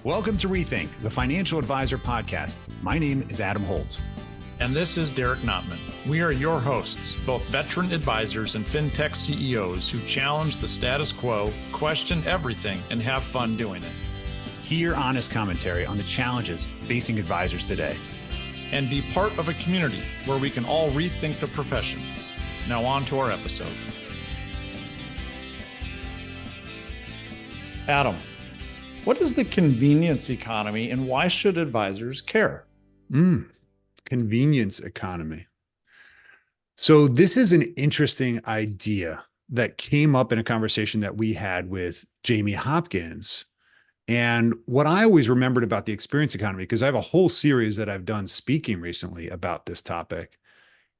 Welcome to Rethink, the Financial Advisor Podcast. My name is Adam Holtz. And this is Derek Notman. We are your hosts, both veteran advisors and fintech CEOs who challenge the status quo, question everything, and have fun doing it. Hear honest commentary on the challenges facing advisors today. And be part of a community where we can all rethink the profession. Now on to our episode. Adam, what is the convenience economy and why should advisors care? Convenience economy. So this is an interesting idea that came up in a conversation that we had with Jamie Hopkins. And what I always remembered about the experience economy, because I have a whole series that I've done speaking recently about this topic,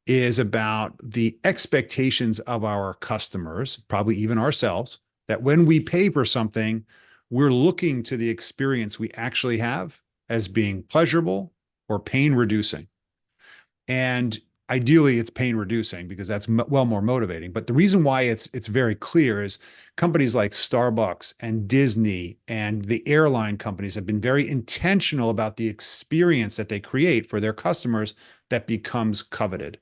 is about the expectations of our customers, probably even ourselves, that when we pay for something, we're looking to the experience we actually have as being pleasurable or pain reducing. And ideally it's pain reducing because that's well more motivating. But the reason why it's very clear is companies like Starbucks and Disney and the airline companies have been very intentional about the experience that they create for their customers that becomes coveted.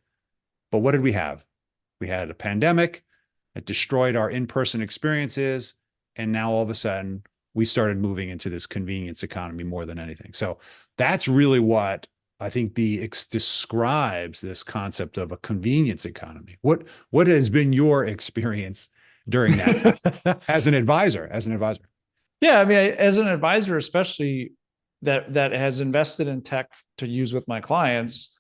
But what did we have? We had a pandemic that destroyed our in-person experiences. And now all of a sudden we started moving into this convenience economy more than anything. So that's really what I think describes this concept of a convenience economy. What has been your experience during that as an advisor? Yeah, I mean, as an advisor, especially that has invested in tech to use with my clients,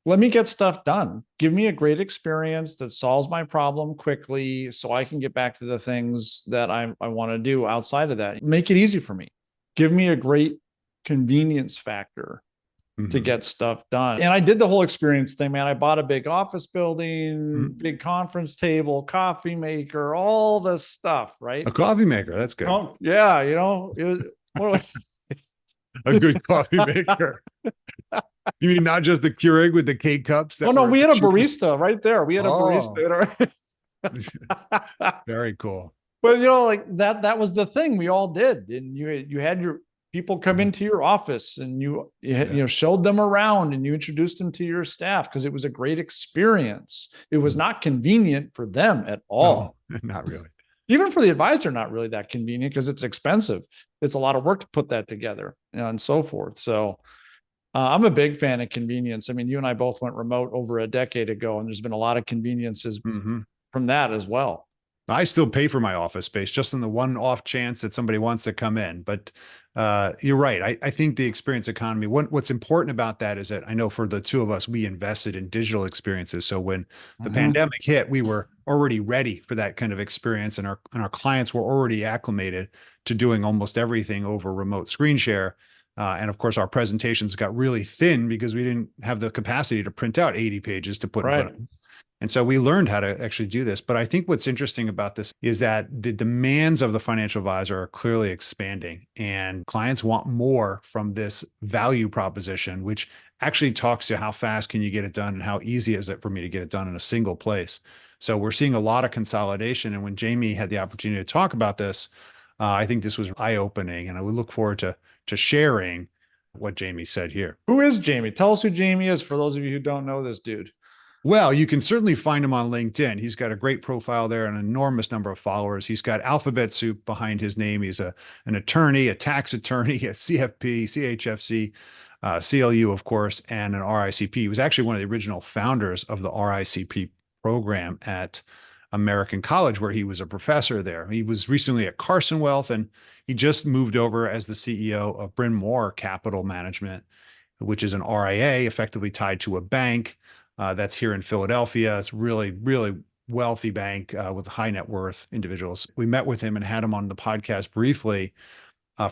let me get stuff done. Give me a great experience that solves my problem quickly so I can get back to the things that I want to do outside of that. Make it easy for me. Give me a great convenience factor to get stuff done. And I did the whole experience thing, man. I bought a big office building, big conference table, coffee maker, all this stuff, right? A coffee maker, that's good. Oh, yeah, it was a good coffee maker. You mean not just the Keurig with the K-cups? Oh, no, we had a barista right there. We had a barista. Very cool. But, like that was the thing we all did. And you had your people come into your office and you showed them around and you introduced them to your staff because it was a great experience. It was not convenient for them at all. No, not really. Even for the advisor, not really that convenient because it's expensive. It's a lot of work to put that together and so forth. So I'm a big fan of convenience. I mean, you and I both went remote over a decade ago, and there's been a lot of conveniences from that as well. I still pay for my office space just in the one off chance that somebody wants to come in. But you're right. I think the experience economy, what's important about that is that I know for the two of us, we invested in digital experiences. So when the pandemic hit, we were already ready for that kind of experience, and our clients were already acclimated to doing almost everything over remote screen share. And of course, our presentations got really thin because we didn't have the capacity to print out 80 pages to put in front of them. And so we learned how to actually do this. But I think what's interesting about this is that the demands of the financial advisor are clearly expanding, and clients want more from this value proposition, which actually talks to how fast can you get it done and how easy is it for me to get it done in a single place. So we're seeing a lot of consolidation. And when Jamie had the opportunity to talk about this, I think this was eye-opening, and I would look forward to sharing what Jamie said here. Who is Jamie? Tell us who Jamie is for those of you who don't know this dude. Well, you can certainly find him on LinkedIn. He's got a great profile there, an enormous number of followers. He's got alphabet soup behind his name. He's an attorney, a tax attorney, a CFP, CHFC, CLU, of course, and an RICP. He was actually one of the original founders of the RICP program at American College, where he was a professor there. He was recently at Carson Wealth, and he just moved over as the CEO of Bryn Mawr Capital Management, which is an RIA effectively tied to a bank. That's here in Philadelphia. It's really, really wealthy bank with high net worth individuals. We met with him and had him on the podcast briefly.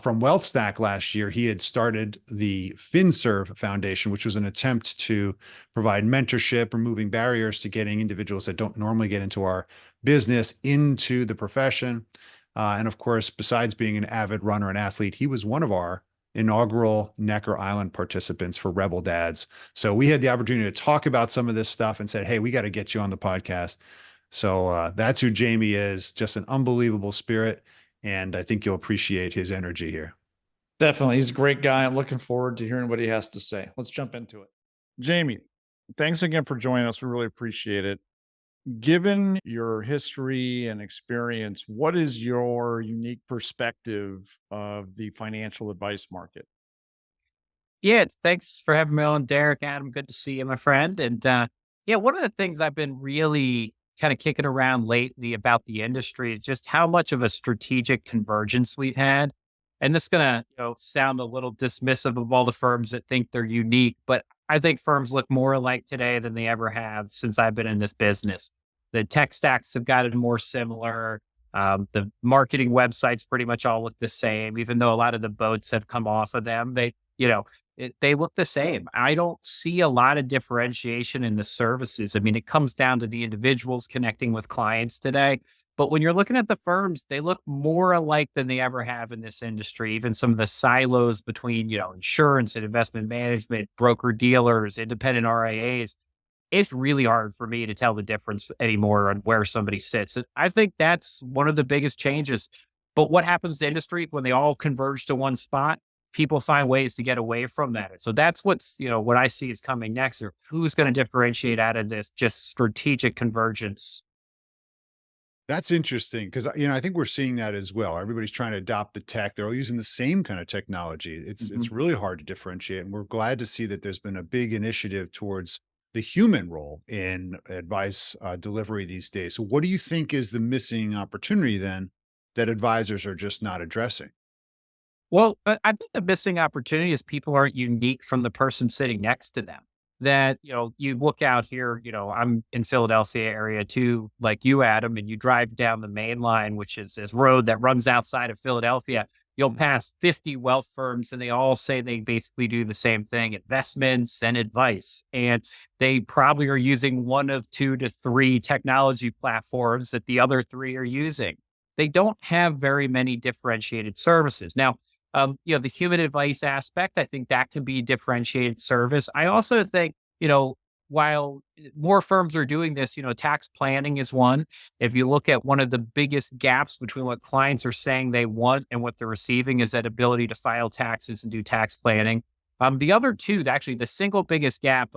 From WealthStack last year, he had started the FinServe Foundation, which was an attempt to provide mentorship, removing barriers to getting individuals that don't normally get into our business into the profession. And of course, besides being an avid runner and athlete, he was one of our inaugural Necker Island participants for REBL Dads. So we had the opportunity to talk about some of this stuff and said, hey, we got to get you on the podcast. So that's who Jamie is, just an unbelievable spirit. And I think you'll appreciate his energy here. Definitely. He's a great guy. I'm looking forward to hearing what he has to say. Let's jump into it. Jamie, thanks again for joining us. We really appreciate it. Given your history and experience, what is your unique perspective of the financial advice market? Yeah, thanks for having me on, Derek. Adam, good to see you, my friend. And yeah, one of the things I've been really kind of kicking around lately about the industry is just how much of a strategic convergence we've had. And this is gonna, sound a little dismissive of all the firms that think they're unique, but I think firms look more alike today than they ever have since I've been in this business. The tech stacks have gotten more similar. The marketing websites pretty much all look the same, even though a lot of the boats have come off of them. You know, they look the same. I don't see a lot of differentiation in the services. I mean, it comes down to the individuals connecting with clients today. But when you're looking at the firms, they look more alike than they ever have in this industry. Even some of the silos between, insurance and investment management, broker dealers, independent RIAs, it's really hard for me to tell the difference anymore on where somebody sits. And I think that's one of the biggest changes. But what happens to industry when they all converge to one spot? People find ways to get away from that. So that's what I see is coming next, or who's going to differentiate out of this just strategic convergence. That's interesting because I think we're seeing that as well. Everybody's trying to adopt the tech. They're all using the same kind of technology. It's really hard to differentiate, and we're glad to see that there's been a big initiative towards the human role in advice delivery these days. So, what do you think is the missing opportunity then that advisors are just not addressing? Well, I think the missing opportunity is people aren't unique from the person sitting next to them. That, you look out here, I'm in Philadelphia area too, like you, Adam, and you drive down the main line, which is this road that runs outside of Philadelphia. You'll pass 50 wealth firms and they all say they basically do the same thing, investments and advice. And they probably are using one of two to three technology platforms that the other three are using. They don't have very many differentiated services. Now, the human advice aspect, I think that can be differentiated service. I also think, while more firms are doing this, tax planning is one. If you look at one of the biggest gaps between what clients are saying they want and what they're receiving is that ability to file taxes and do tax planning. The other two, actually, the single biggest gap,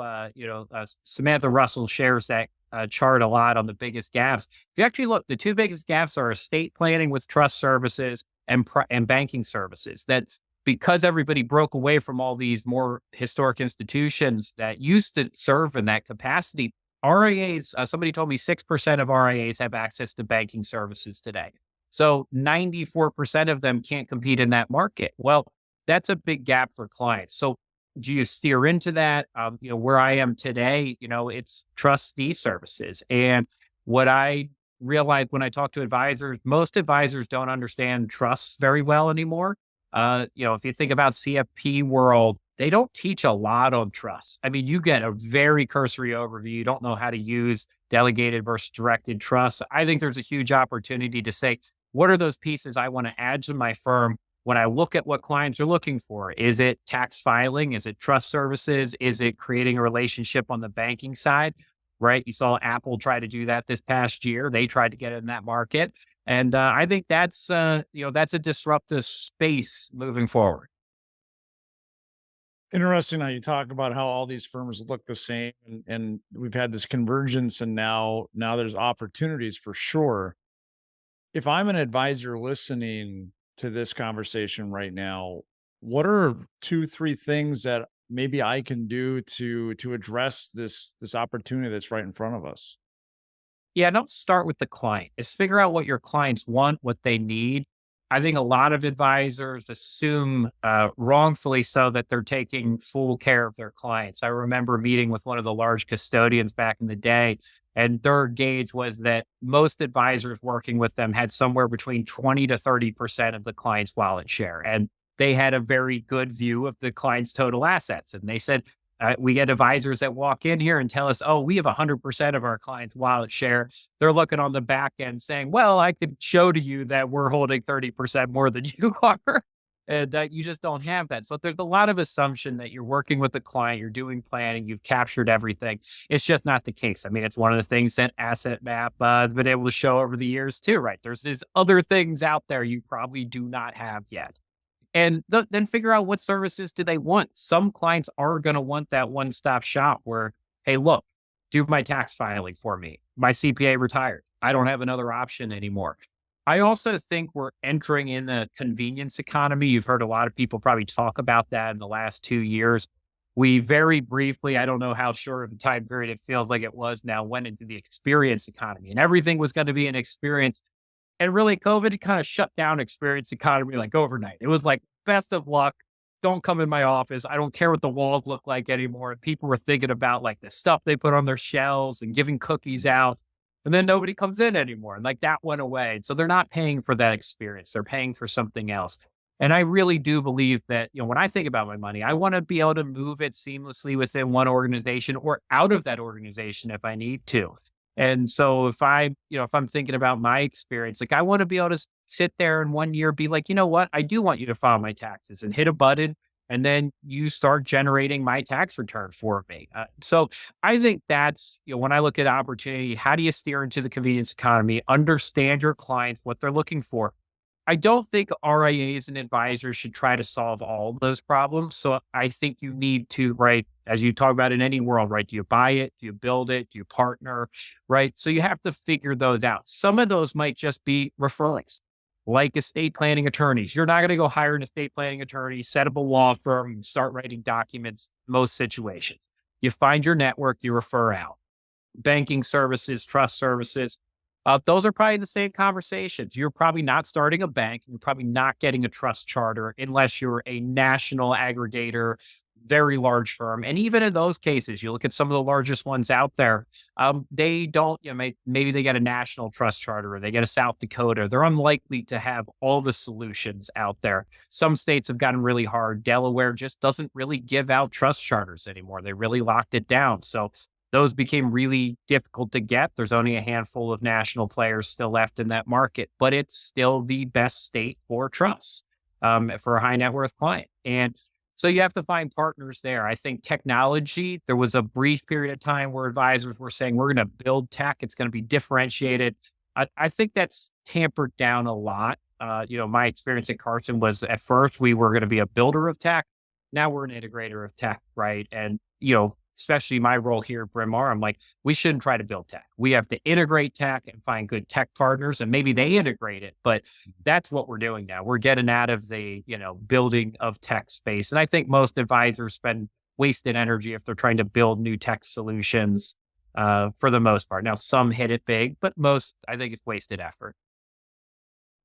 Samantha Russell shares that chart a lot on the biggest gaps. If you actually look, the two biggest gaps are estate planning with trust services and banking services. That's because everybody broke away from all these more historic institutions that used to serve in that capacity. RIAs, somebody told me 6% of RIAs have access to banking services today. So 94% of them can't compete in that market. Well, that's a big gap for clients. So do you steer into that? Where I am today, it's trustee services. And what I realize when I talk to advisors, most advisors don't understand trusts very well anymore. If you think about CFP world, they don't teach a lot on trust. I mean, you get a very cursory overview. You don't know how to use delegated versus directed trust. I think there's a huge opportunity to say, what are those pieces I want to add to my firm when I look at what clients are looking for? Is it tax filing? Is it trust services? Is it creating a relationship on the banking side? Right. You saw Apple try to do that this past year. They tried to get in that market. And I think that's a disruptive space moving forward. Interesting how you talk about how all these firms look the same, and we've had this convergence, and now there's opportunities for sure. If I'm an advisor listening to this conversation right now, what are two, three things that maybe I can do to address this opportunity that's right in front of us? Yeah, don't start with the client. Is figure out what your clients want, what they need. I think a lot of advisors assume, wrongfully so, that they're taking full care of their clients. I remember meeting with one of the large custodians back in the day, and their gauge was that most advisors working with them had somewhere between 20 to 30% of the client's wallet share. And they had a very good view of the client's total assets. And they said, we get advisors that walk in here and tell us, oh, we have 100% of our clients' wallet share. They're looking on the back end saying, well, I could show to you that we're holding 30% more than you are. And you just don't have that. So there's a lot of assumption that you're working with the client, you're doing planning, you've captured everything. It's just not the case. I mean, it's one of the things that Asset Map has been able to show over the years too, right? There's these other things out there you probably do not have yet. And then figure out what services do they want. Some clients are going to want that one-stop shop where, hey, look, do my tax filing for me. My CPA retired. I don't have another option anymore. I also think we're entering in a convenience economy. You've heard a lot of people probably talk about that in the last 2 years. We very briefly, I don't know how short of a time period it feels like it was now, went into the experience economy and everything was going to be an experience. And really, COVID kind of shut down experience economy like overnight. It was like, best of luck. Don't come in my office. I don't care what the walls look like anymore. People were thinking about like the stuff they put on their shelves and giving cookies out. And then nobody comes in anymore. And like that went away. And so they're not paying for that experience. They're paying for something else. And I really do believe that, when I think about my money, I want to be able to move it seamlessly within one organization or out of that organization if I need to. And so if I'm thinking about my experience, like I want to be able to sit there in 1 year, be like, you know what, I do want you to file my taxes and hit a button. And then you start generating my tax return for me. So I think that's, when I look at opportunity, how do you steer into the convenience economy, understand your clients, what they're looking for? I don't think RIAs and advisors should try to solve all of those problems. So I think you need to, right, as you talk about in any world, right? Do you buy it? Do you build it? Do you partner? Right. So you have to figure those out. Some of those might just be referrals, like estate planning attorneys. You're not going to go hire an estate planning attorney, set up a law firm, and start writing documents, most situations. You find your network, you refer out. Banking services, trust services. Those are probably the same conversations. You're probably not starting a bank. You're probably not getting a trust charter unless you're a national aggregator, very large firm. And even in those cases, you look at some of the largest ones out there, they don't, maybe they get a national trust charter or they get a South Dakota. They're unlikely to have all the solutions out there. Some states have gotten really hard. Delaware just doesn't really give out trust charters anymore. They really locked it down. So those became really difficult to get. There's only a handful of national players still left in that market, but it's still the best state for trust for a high net worth client. And so you have to find partners there. I think technology, there was a brief period of time where advisors were saying, we're going to build tech. It's going to be differentiated. I think that's tampered down a lot. My experience at Carson was at first we were going to be a builder of tech. Now we're an integrator of tech, right? And, especially my role here at Bryn Mawr, I'm like, we shouldn't try to build tech. We have to integrate tech and find good tech partners, and maybe they integrate it. But that's what we're doing now. We're getting out of the, building of tech space. And I think most advisors spend wasted energy if they're trying to build new tech solutions for the most part. Now, some hit it big, but most, I think it's wasted effort.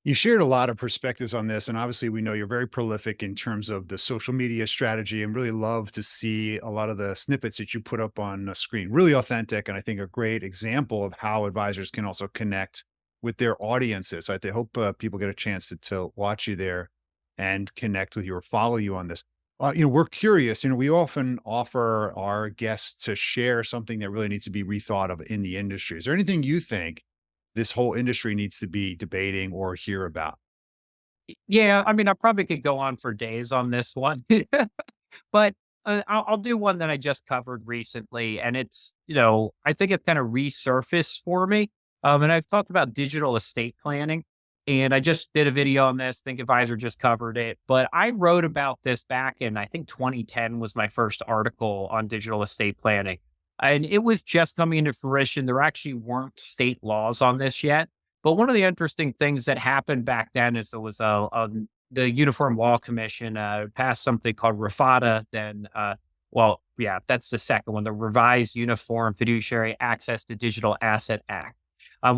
You shared a lot of perspectives on this, and obviously we know you're very prolific in terms of the social media strategy and really love to see a lot of the snippets that you put up on a screen. Really authentic, and I think a great example of how advisors can also connect with their audiences. I hope people get a chance to watch you there and connect with you or follow you on this. We're curious, we often offer our guests to share something that really needs to be rethought of in the industry. Is there anything you think this whole industry needs to be debating or hear about? Yeah, I mean, I probably could go on for days on this one, but I'll do one that I just covered recently. And it's, I think it kind of resurfaced for me. And I've talked about digital estate planning. And I just did a video on this. Think Advisor just covered it. But I wrote about this back in, I think 2010 was my first article on digital estate planning. And it was just coming into fruition. There actually weren't state laws on this yet. But one of the interesting things that happened back then is there was the Uniform Law Commission passed something called RFADA. Then, that's the second one, the Revised Uniform Fiduciary Access to Digital Asset Act.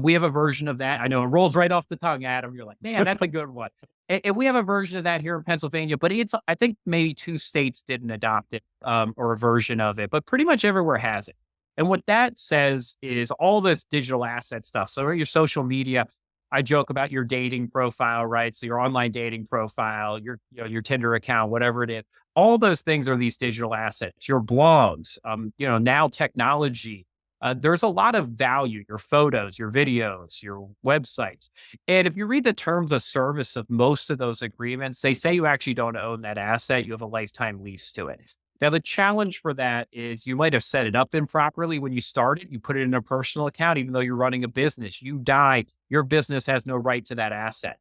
We have a version of that. I know it rolls right off the tongue, Adam. You're like, man, that's a good one. And we have a version of that here in Pennsylvania, but I think maybe 2 states didn't adopt it or a version of it, but pretty much everywhere has it. And what that says is all this digital asset stuff. So your social media, I joke about your dating profile, right? So your online dating profile, your Tinder account, whatever it is, all those things are these digital assets. Your blogs, now technology. There's a lot of value, your photos, your videos, your websites. And if you read the terms of service of most of those agreements, they say you actually don't own that asset. You have a lifetime lease to it. Now, the challenge for that is you might have set it up improperly when you started. You put it in a personal account, even though you're running a business. You die, your business has no right to that asset.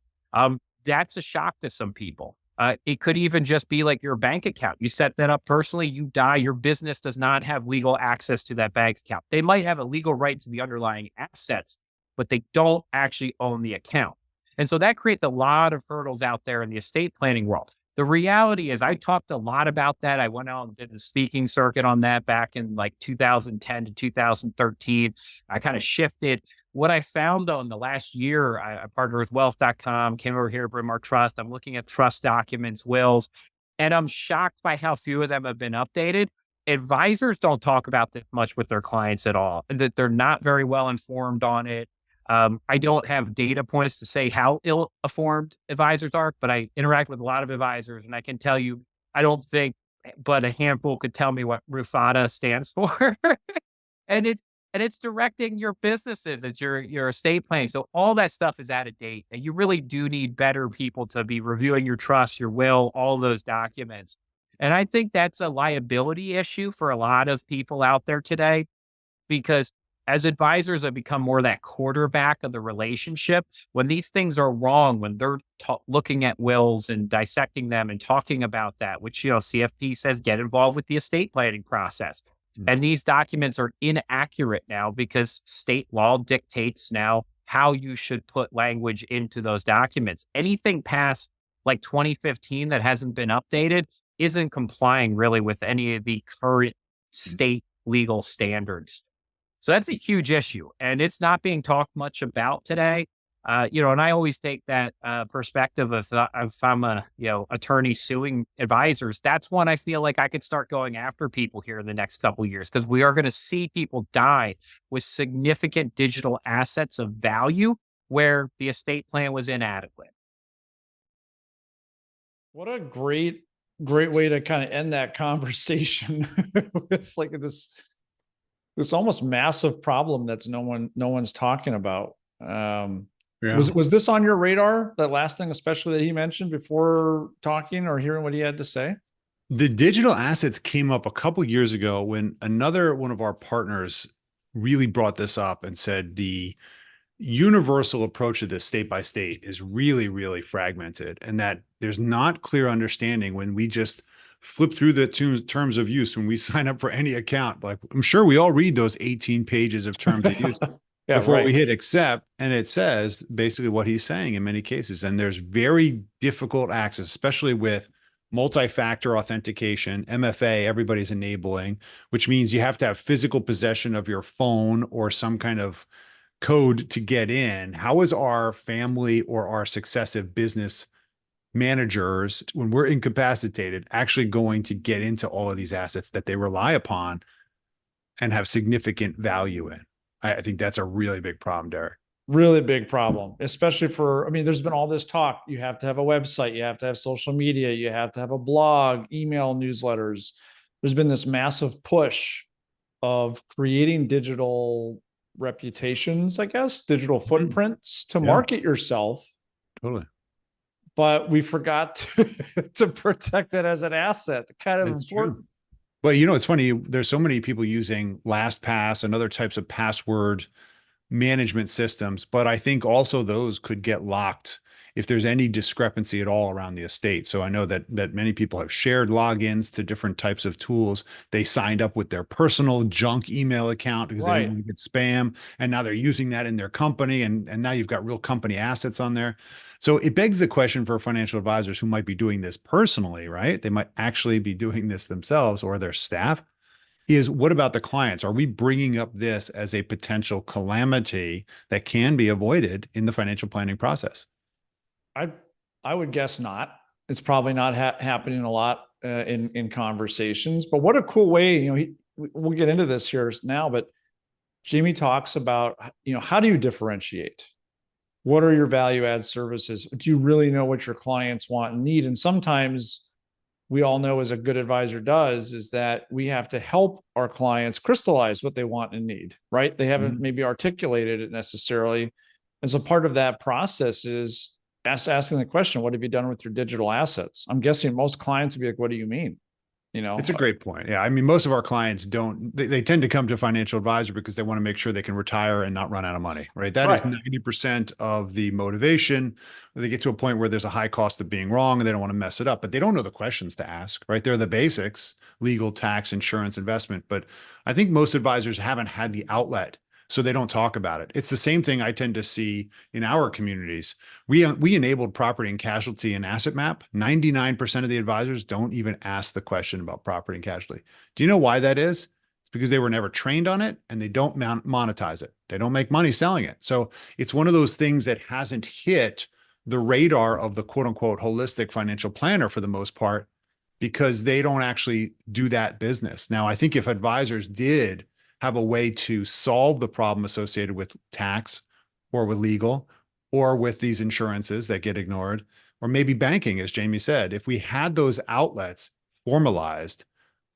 That's a shock to some people. It could even just be like your bank account. You set that up personally, you die, your business does not have legal access to that bank account. They might have a legal right to the underlying assets, but they don't actually own the account. And so that creates a lot of hurdles out there in the estate planning world. The reality is, I talked a lot about that. I went out and did the speaking circuit on that back in like 2010 to 2013. I kind of shifted. What I found though in the last year, I partnered with wealth.com, came over here to Bryn Mawr Trust. I'm looking at trust documents, wills, and I'm shocked by how few of them have been updated. Advisors don't talk about this much with their clients at all, and that they're not very well informed on it. I don't have data points to say how ill-informed advisors are, but I interact with a lot of advisors, and I can tell you, I don't think but a handful could tell me what RUFADA stands for. and it's directing your businesses, it's your estate planning. So all that stuff is out of date, and you really do need better people to be reviewing your trust, your will, all those documents. And I think that's a liability issue for a lot of people out there today, because as advisors have become more that quarterback of the relationship, when these things are wrong, when they're looking at wills and dissecting them and talking about that, which, CFP says, get involved with the estate planning process. And these documents are inaccurate now because state law dictates now how you should put language into those documents. Anything past like 2015 that hasn't been updated isn't complying really with any of the current state legal standards. So that's a huge issue, and it's not being talked much about today. And I always take that perspective of if I'm a attorney suing advisors, that's when I feel like I could start going after people here in the next couple of years, because we are going to see people die with significant digital assets of value where the estate plan was inadequate. What a great way to kind of end that conversation with like this almost massive problem that's no one's talking about. Was this on your radar, that last thing, especially that he mentioned before talking or hearing what he had to say? The digital assets came up a couple years ago when another one of our partners really brought this up and said the universal approach to this state by state is really, really fragmented, and that there's not clear understanding when we just flip through the terms of use when we sign up for any account. Like, I'm sure we all read those 18 pages of terms of use before we hit accept, and it says basically what he's saying in many cases. And there's very difficult access, especially with multi-factor authentication, MFA, everybody's enabling, which means you have to have physical possession of your phone or some kind of code to get in. How is our family or our successive business managers, when we're incapacitated, actually going to get into all of these assets that they rely upon and have significant value in? I think that's a really big problem, Derek. Really big problem, especially there's been all this talk. You have to have a website, you have to have social media, you have to have a blog, email, newsletters. There's been this massive push of creating digital reputations, I guess, digital footprints to market yourself. Totally. But we forgot to protect it as an asset. Kind of important. True. Well, it's funny. There's so many people using LastPass and other types of password management systems, but I think also those could get locked if there's any discrepancy at all around the estate. So I know that many people have shared logins to different types of tools. They signed up with their personal junk email account because they didn't want to get spam, and now they're using that in their company, and now you've got real company assets on there. So it begs the question for financial advisors who might be doing this personally, right? They might actually be doing this themselves or their staff. Is what about the clients? Are we bringing up this as a potential calamity that can be avoided in the financial planning process? I would guess not. It's probably not happening a lot in conversations. But what a cool way! We'll get into this here now. But Jamie talks about how do you differentiate? What are your value add services? Do you really know what your clients want and need? And sometimes we all know, as a good advisor does, is that we have to help our clients crystallize what they want and need, right? They haven't maybe articulated it necessarily. And so part of that process is asking the question, what have you done with your digital assets? I'm guessing most clients would be like, what do you mean? you know? It's a great point. Yeah. I mean, most of our clients they tend to come to a financial advisor because they want to make sure they can retire and not run out of money, right? That is Right. 90% of the motivation. They get to a point where there's a high cost of being wrong and they don't want to mess it up, but they don't know the questions to ask, right? They're the basics, legal, tax, insurance, investment. But I think most advisors haven't had the outlet, so they don't talk about it. It's the same thing I tend to see in our communities. We enabled property and casualty and asset map. 99% of the advisors don't even ask the question about property and casualty. Do you know why that is? It's because they were never trained on it and they don't monetize it. They don't make money selling it. So it's one of those things that hasn't hit the radar of the quote unquote holistic financial planner for the most part, because they don't actually do that business. Now, I think if advisors did have a way to solve the problem associated with tax or with legal or with these insurances that get ignored, or maybe banking, as Jamie said, if we had those outlets formalized,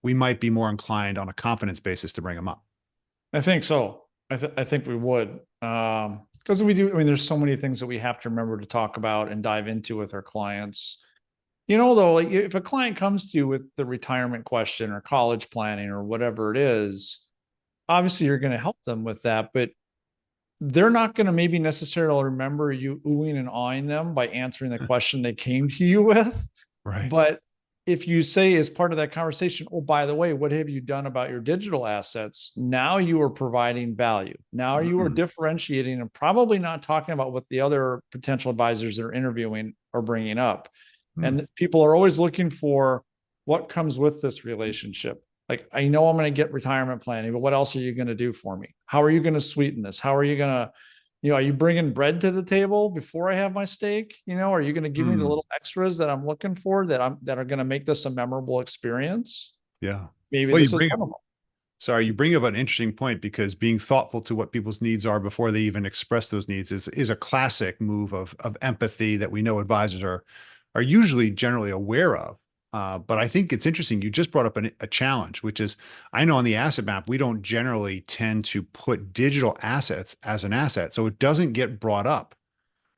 we might be more inclined on a confidence basis to bring them up. I think so. I think we would. Because we do, I mean, there's so many things that we have to remember to talk about and dive into with our clients. You know, though, like if a client comes to you with the retirement question or college planning or whatever it is, obviously you're going to help them with that, but they're not going to maybe necessarily remember you oohing and awing them by answering the question they came to you with. Right. But if you say as part of that conversation, oh, by the way, what have you done about your digital assets? Now you are providing value. Now you are differentiating and probably not talking about what the other potential advisors that are interviewing are bringing up. And people are always looking for what comes with this relationship. Like, I know I'm going to get retirement planning, but what else are you going to do for me? How are you going to sweeten this? How are you going to, you know, are you bringing bread to the table before I have my steak? You know, are you going to give me the little extras that I'm looking for that are going to make this a memorable experience? Yeah. Maybe Well, this is one of them. Sorry, you bring up an interesting point, because being thoughtful to what people's needs are before they even express those needs is a classic move of empathy that we know advisors are usually generally aware of. But I think it's interesting. You just brought up a challenge, which is, I know on the asset map, we don't generally tend to put digital assets as an asset, so it doesn't get brought up.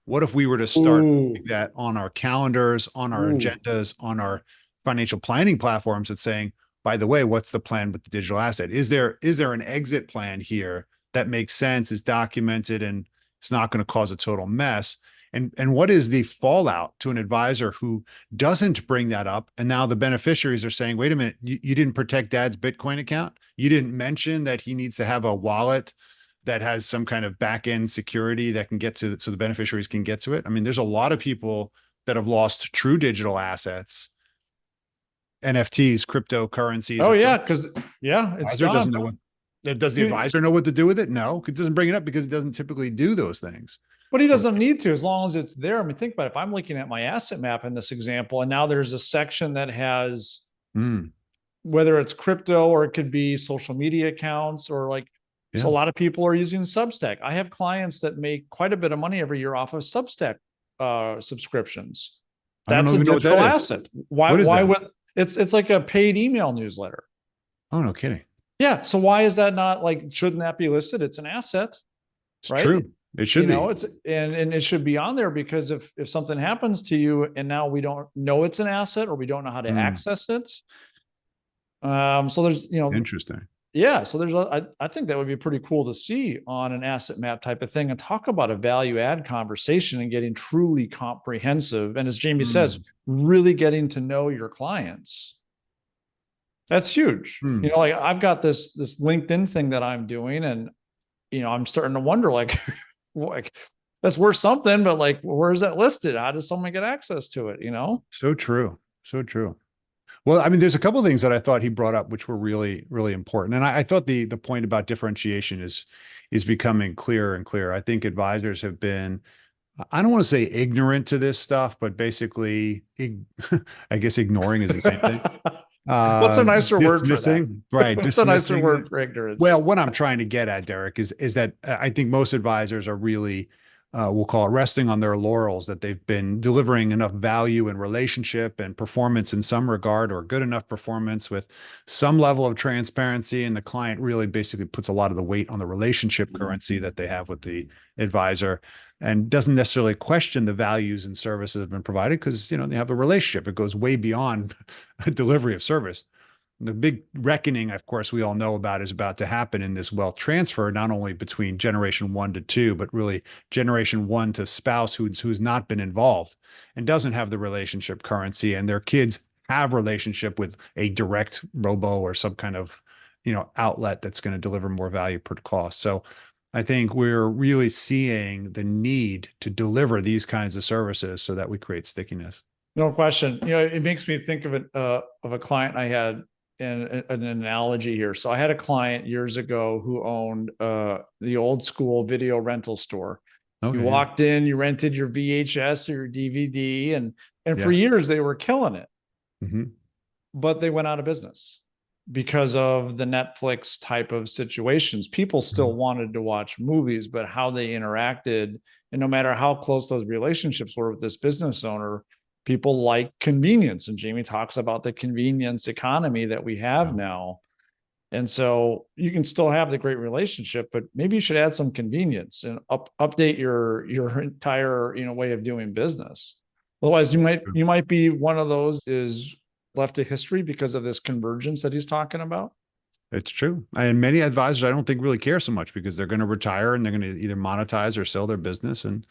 What if we were to start putting that on our calendars, on our agendas, on our financial planning platforms, and saying, by the way, what's the plan with the digital asset? Is there an exit plan here that makes sense, is documented, and it's not going to cause a total mess? And what is the fallout to an advisor who doesn't bring that up? And now the beneficiaries are saying, wait a minute, you didn't protect dad's Bitcoin account. You didn't mention that he needs to have a wallet that has some kind of back end security that can get to, so the beneficiaries can get to it. I mean, there's a lot of people that have lost true digital assets, NFTs, cryptocurrencies. Oh yeah. Cause yeah, it's advisor gone. doesn't know what, does the advisor know what to do with it? No, it doesn't bring it up because it doesn't typically do those things. But he doesn't need to, as long as it's there. I mean, think about it. If I'm looking at my asset map in this example, and now there's a section that has whether it's crypto or it could be social media accounts, or like, so a lot of people are using Substack. I have clients that make quite a bit of money every year off of Substack subscriptions. That's a digital asset. Why would it's like a paid email newsletter? Oh, no kidding. Yeah. So why is that not, like, shouldn't that be listed? It's an asset, right? It's true. It should be. It's and it should be on there, because if something happens to you and now we don't know it's an asset, or we don't know how to access it. So there's, interesting. Yeah. So there's I think that would be pretty cool to see on an asset map type of thing, and talk about a value add conversation and getting truly comprehensive. And as Jamie says, really getting to know your clients. That's huge. Like, I've got this LinkedIn thing that I'm doing, and I'm starting to wonder, like, that's worth something, but like, where is that listed? How does someone get access to it? So true. So true. Well, I mean, there's a couple of things that I thought he brought up, which were really, really important. And I thought the point about differentiation is becoming clearer and clearer. I think advisors have been, I don't want to say ignorant to this stuff, but basically, I guess ignoring is the same thing. What's a nicer word for that? Right. What's a nicer word for ignorance? Well, what I'm trying to get at, Derek, is that I think most advisors are really, we'll call it, resting on their laurels, that they've been delivering enough value and relationship and performance in some regard, or good enough performance with some level of transparency. And the client really basically puts a lot of the weight on the relationship currency that they have with the advisor, and doesn't necessarily question the values and services that have been provided, because, they have a relationship. It goes way beyond a delivery of service. The big reckoning, of course, we all know about is about to happen in this wealth transfer, not only between generation 1 to 2, but really generation 1 to spouse who's not been involved and doesn't have the relationship currency, and their kids have relationship with a direct robo or some kind of, outlet that's going to deliver more value per cost. So I think we're really seeing the need to deliver these kinds of services so that we create stickiness. No question. It makes me think of a client I had, and an analogy here. So I had a client years ago who owned the old school video rental store. Okay, you walked in, you rented your VHS or your DVD, and for years they were killing it. Mm-hmm. But they went out of business because of the Netflix type of situations. People still wanted to watch movies, but how they interacted, and no matter how close those relationships were with this business owner, people like convenience. And Jamie talks about the convenience economy that we have now. And so you can still have the great relationship, but maybe you should add some convenience and update your entire, way of doing business. Otherwise, you might be one of those is left to history because of this convergence that he's talking about. It's true. And many advisors, I don't think really care so much because they're going to retire and they're going to either monetize or sell their business, and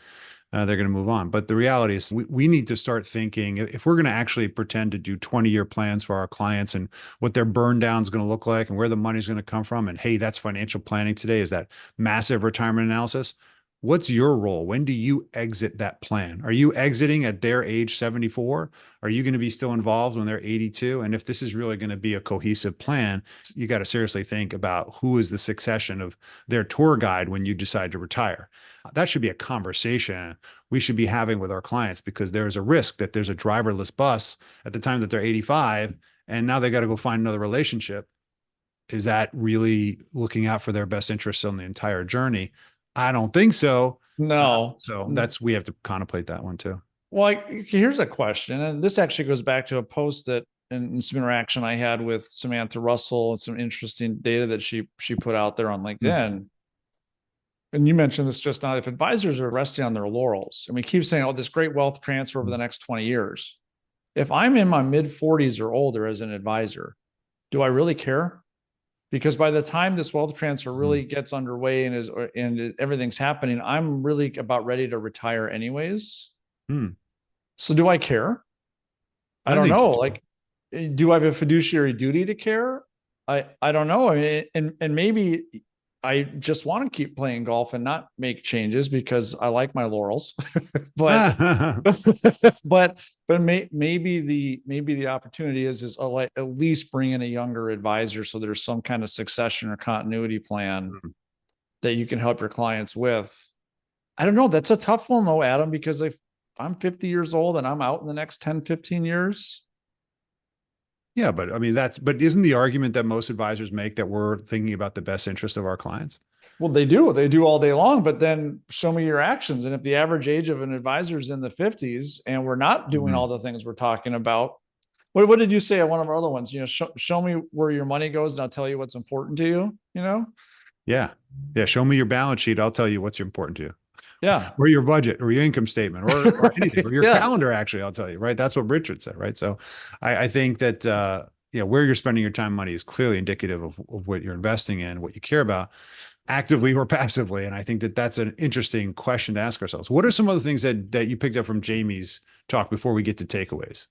they're going to move on. But the reality is we need to start thinking, if we're going to actually pretend to do 20-year plans for our clients and what their burn down is going to look like and where the money's going to come from. And hey, that's financial planning today, is that massive retirement analysis. What's your role? When do you exit that plan? Are you exiting at their age 74? Are you going to be still involved when they're 82? And if this is really going to be a cohesive plan, you got to seriously think about who is the succession of their tour guide when you decide to retire. That should be a conversation we should be having with our clients, because there is a risk that there's a driverless bus at the time that they're 85, and now they got to go find another relationship. Is that really looking out for their best interests on the entire journey? I don't think so. No. We have to contemplate that one too. Well, here's a question. And this actually goes back to a post that and some interaction I had with Samantha Russell and some interesting data that she put out there on LinkedIn. Mm-hmm. And you mentioned this just now, if advisors are resting on their laurels, and we keep saying, oh, this great wealth transfer over the next 20 years. If I'm in my mid 40s or older as an advisor, do I really care? Because by the time this wealth transfer really gets underway and everything's happening, I'm really about ready to retire anyways. So do I care? I don't know. Like, do I have a fiduciary duty to care? I don't know. I mean, and maybe I just want to keep playing golf and not make changes because I like my laurels. but maybe the opportunity is I'll at least bring in a younger advisor, so there's some kind of succession or continuity plan that you can help your clients with. I don't know. That's a tough one though, Adam, because if I'm 50 years old and I'm out in the next 10, 15 years. Yeah, but I mean, but isn't the argument that most advisors make that we're thinking about the best interest of our clients? Well, they do all day long, but then show me your actions. And if the average age of an advisor is in the 50s and we're not doing all the things we're talking about, what did you say on one of our other ones? Show me where your money goes and I'll tell you what's important to you, Yeah. Show me your balance sheet. I'll tell you what's important to you. Yeah. Or your budget or your income statement or anything, or your calendar, actually, I'll tell you, right? That's what Richard said, right? So I think that, where you're spending your time, money is clearly indicative of what you're investing in, what you care about, actively or passively. And I think that that's an interesting question to ask ourselves. What are some other things that you picked up from Jamie's talk before we get to takeaways?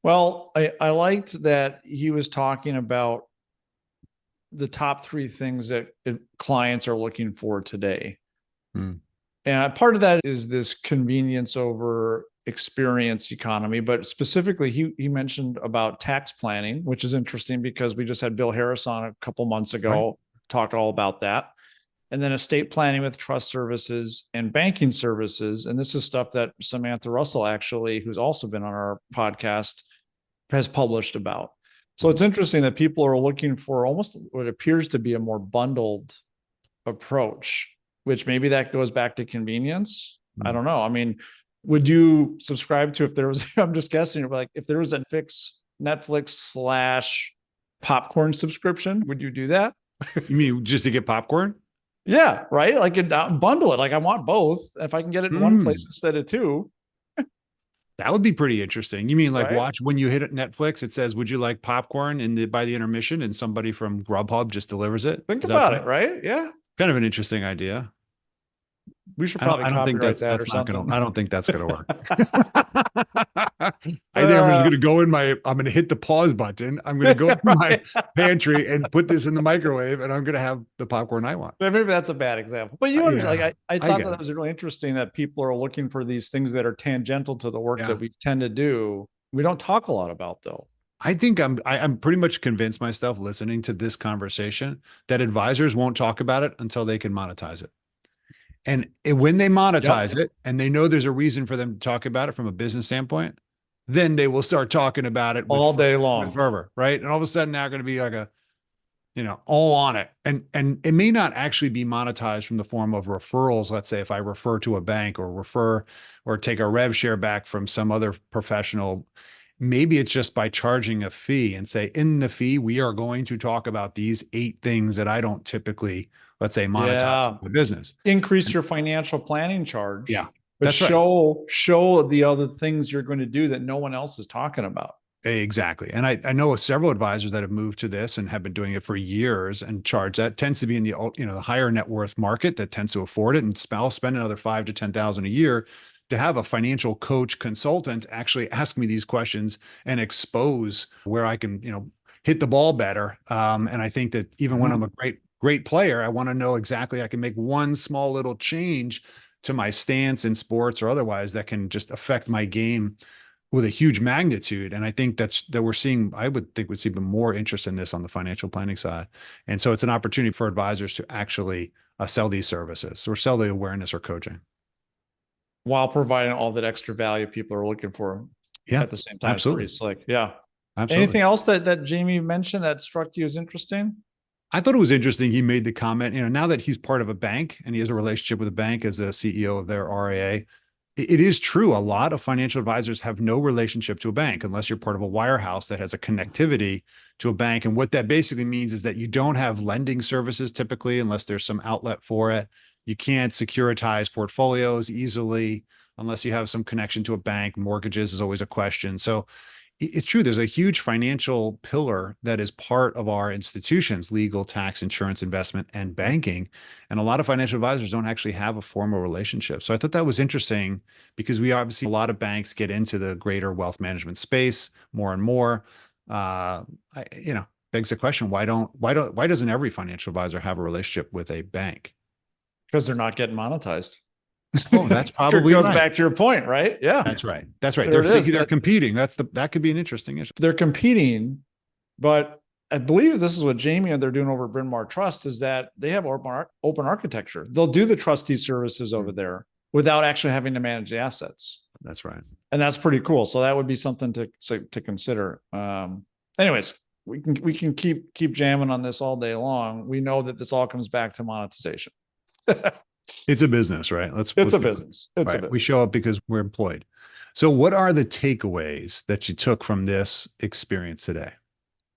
Well, I liked that he was talking about the top 3 things that clients are looking for today. And part of that is this convenience over experience economy, but specifically he mentioned about tax planning, which is interesting because we just had Bill Harris on a couple months ago, talked all about that. And then estate planning with trust services and banking services. And this is stuff that Samantha Russell, actually, who's also been on our podcast, has published about. So it's interesting that people are looking for almost what appears to be a more bundled approach, which maybe that goes back to convenience. I don't know. I mean, would you subscribe to, if there was, I'm just guessing, like if there was a fixed Netflix / popcorn subscription, would you do that? You mean just to get popcorn? Yeah, right. Like bundle it. Like I want both. If I can get it in one place instead of 2. That would be pretty interesting. You mean like right? watch when you hit Netflix, it says, "Would you like popcorn?" by the intermission, and somebody from Grubhub just delivers it. Think Is that about it, right? Yeah. kind of an interesting idea? We should probably I don't think copyright that or that's not gonna. something. I don't think that's gonna work. I think I'm just gonna go in my. I'm gonna hit the pause button. I'm gonna go to my right. pantry and put this in the microwave, and I'm gonna have the popcorn I want. Maybe that's a bad example, but you understand, Yeah, like I I thought get that it. was really interesting that people are looking for these things that are tangential to the work Yeah. that we tend to do. We don't talk a lot about though. I think I'm pretty much convinced myself listening to this conversation that advisors won't talk about it until they can monetize it. And when they Yep. monetize it and they know there's a reason for them to talk about it from a business standpoint, then they will start talking about it All day with long. fervor, right? And all of a sudden now going to be like all on it. And it may not actually be monetized from the form of referrals. Let's say if I refer to a bank or take a rev share back from some other professional, maybe it's just by charging a fee and say, in the fee, we are going to talk about these 8 things that I don't typically, let's say, monetize in Yeah. the business. Increase And your financial planning yeah, charge, but that's right. show the other things you're going to do that no one else is talking about. Exactly. And I know several advisors that have moved to this and have been doing it for years and charge that tends to be in the higher net worth market that tends to afford it. And I'll spend another 5 to 10,000 a year to have a financial coach consultant actually ask me these questions and expose where I can, hit the ball better. And I think that even when I'm a great player, I want to know exactly I can make one small little change to my stance in sports or otherwise that can just affect my game with a huge magnitude. And I think that we're seeing, I would think we'd see even more interest in this on the financial planning side. And so it's an opportunity for advisors to actually sell these services or sell the awareness or coaching. While providing all that extra value people are looking for Yeah, at the same time. It's absolutely. pretty slick. Yeah. Absolutely. Anything else that Jamie mentioned that struck you as interesting? I thought it was interesting. He made the comment, now that he's part of a bank and he has a relationship with a bank as a CEO of their RIA, it is true. A lot of financial advisors have no relationship to a bank unless you're part of a wirehouse that has a connectivity to a bank. And what that basically means is that you don't have lending services typically, unless there's some outlet for it. You can't securitize portfolios easily unless you have some connection to a bank. Mortgages is always a question. So it's true. There's a huge financial pillar that is part of our institutions: legal, tax, insurance, investment, and banking. And a lot of financial advisors don't actually have a formal relationship. So I thought that was interesting because we obviously, a lot of banks get into the greater wealth management space more and more. Begs the question, why doesn't every financial advisor have a relationship with a bank? Because they're not getting monetized. Oh, that's probably Goes right. back to your point, right? Yeah. That's right. That's right. There it is. They're competing. That could be an interesting issue. They're competing, but I believe this is what Jamie and they're doing over at Bryn Mawr Trust is that they have open architecture. They'll do the trustee services over there without actually having to manage the assets. That's right. And that's pretty cool. So that would be something to consider. Anyways, we can keep jamming on this all day long. We know that this all comes back to monetization. It's a business, right? It's a business. It's right. a business. We show up because we're employed. So what are the takeaways that you took from this experience today?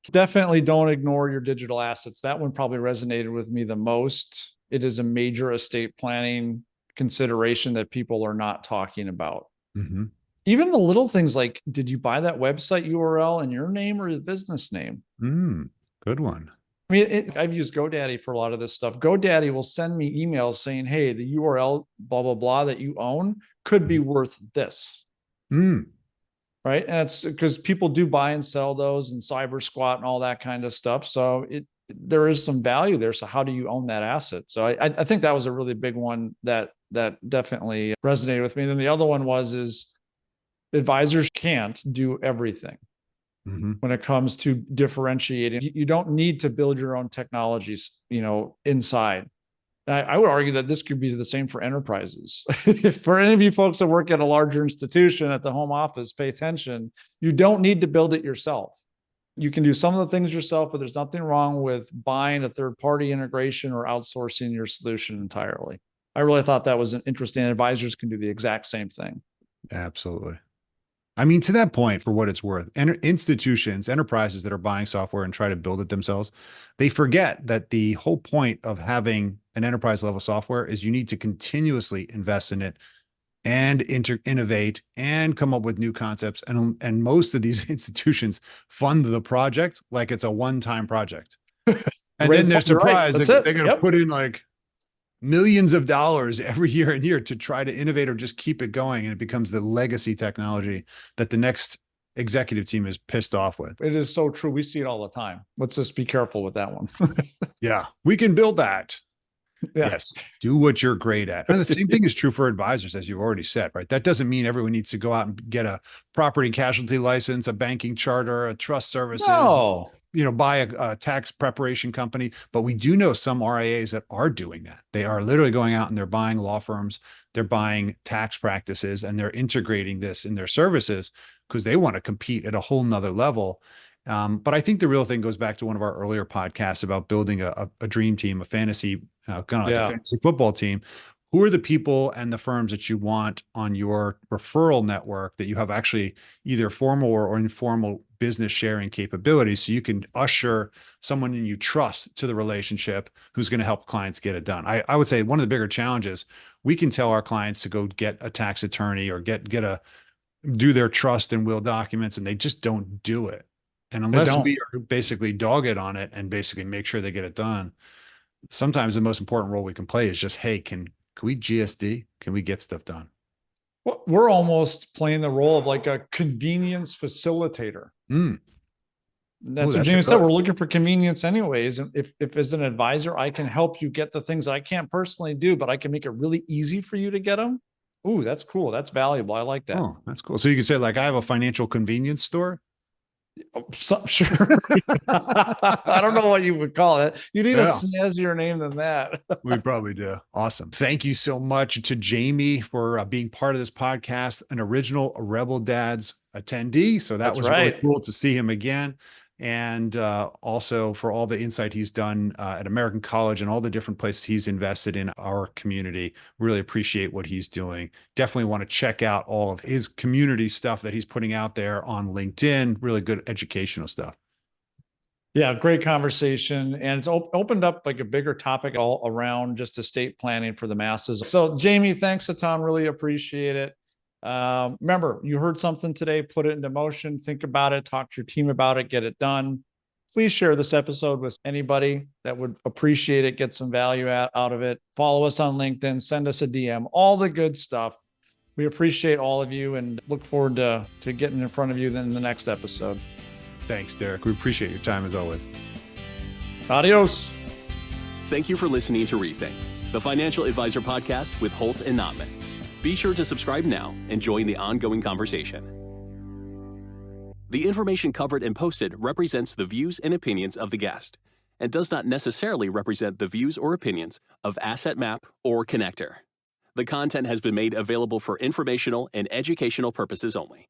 Definitely don't ignore your digital assets. That one probably resonated with me the most. It is a major estate planning consideration that people are not talking about. Mm-hmm. Even the little things like, did you buy that website URL in your name or the business name? Good one. I mean, I've used GoDaddy for a lot of this stuff. GoDaddy will send me emails saying, hey, the URL, blah, blah, blah, that you own could be worth this. Right. And it's because people do buy and sell those and cyber squat and all that kind of stuff. So there is some value there. So how do you own that asset? So I think that was a really big one that definitely resonated with me. And then the other one is advisors can't do everything. When it comes to differentiating. You don't need to build your own technologies, inside. I would argue that this could be the same for enterprises. For any of you folks that work at a larger institution at the home office, pay attention. You don't need to build it yourself. You can do some of the things yourself, but there's nothing wrong with buying a third-party integration or outsourcing your solution entirely. I really thought that was interesting. Advisors can do the exact same thing. Absolutely. I mean, to that point, for what it's worth, institutions, enterprises that are buying software and try to build it themselves, they forget that the whole point of having an enterprise level software is you need to continuously invest in it and innovate and come up with new concepts. And most of these institutions fund the project like it's a one-time project. And then they're surprised that they're going to put in like millions of dollars every year and year to try to innovate or just keep it going. And it becomes the legacy technology that the next executive team is pissed off with. It is so true. We see it all the time. Let's just be careful with that one. Yeah, we can build that. Yeah. Yes, do what you're great at. And the same thing is true for advisors, as you've already said, right? That doesn't mean everyone needs to go out and get a property casualty license, a banking charter, a trust services, buy a tax preparation company. But we do know some RIAs that are doing that. They are literally going out and they're buying law firms, they're buying tax practices, and they're integrating this in their services because they want to compete at a whole nother level. But I think the real thing goes back to one of our earlier podcasts about building a dream team, a fantasy, kind of like a fantasy football team. Who are the people and the firms that you want on your referral network that you have actually either formal or informal business sharing capabilities, so you can usher someone in you trust to the relationship who's going to help clients get it done. I would say one of the bigger challenges, we can tell our clients to go get a tax attorney or do their trust and will documents, and they just don't do it. And unless we are basically dogged on it and basically make sure they get it done, sometimes the most important role we can play is just, hey, can we GSD? Can we get stuff done? Well, we're almost playing the role of like a convenience facilitator. That's what Jamie said. We're looking for convenience anyways. And if as an advisor, I can help you get the things I can't personally do, but I can make it really easy for you to get them. Ooh, that's cool. That's valuable. I like that. Oh, that's cool. So you can say, like, I have a financial convenience store. Sure. I don't know what you would call it. You need a snazzier name than that. We probably do. Awesome. Thank you so much to Jamie for being part of this podcast, an original REBL Dads attendee. So that was really cool to see him again. And also for all the insight he's done at American College and all the different places he's invested in our community. Really appreciate what he's doing. Definitely want to check out all of his community stuff that he's putting out there on LinkedIn. Really good educational stuff. Yeah, great conversation. And it's opened up like a bigger topic all around just estate planning for the masses. So Jamie, thanks a ton. Really appreciate it. Remember, you heard something today, put it into motion, think about it, talk to your team about it, get it done. Please share this episode with anybody that would appreciate it, get some value out of it. Follow us on LinkedIn, send us a DM, all the good stuff. We appreciate all of you and look forward to getting in front of you then in the next episode. Thanks, Derek. We appreciate your time as always. Adios. Thank you for listening to Rethink, the Financial Advisor Podcast with Holt and Notman. Be sure to subscribe now and join the ongoing conversation. The information covered and posted represents the views and opinions of the guest and does not necessarily represent the views or opinions of Asset Map or Connector. The content has been made available for informational and educational purposes only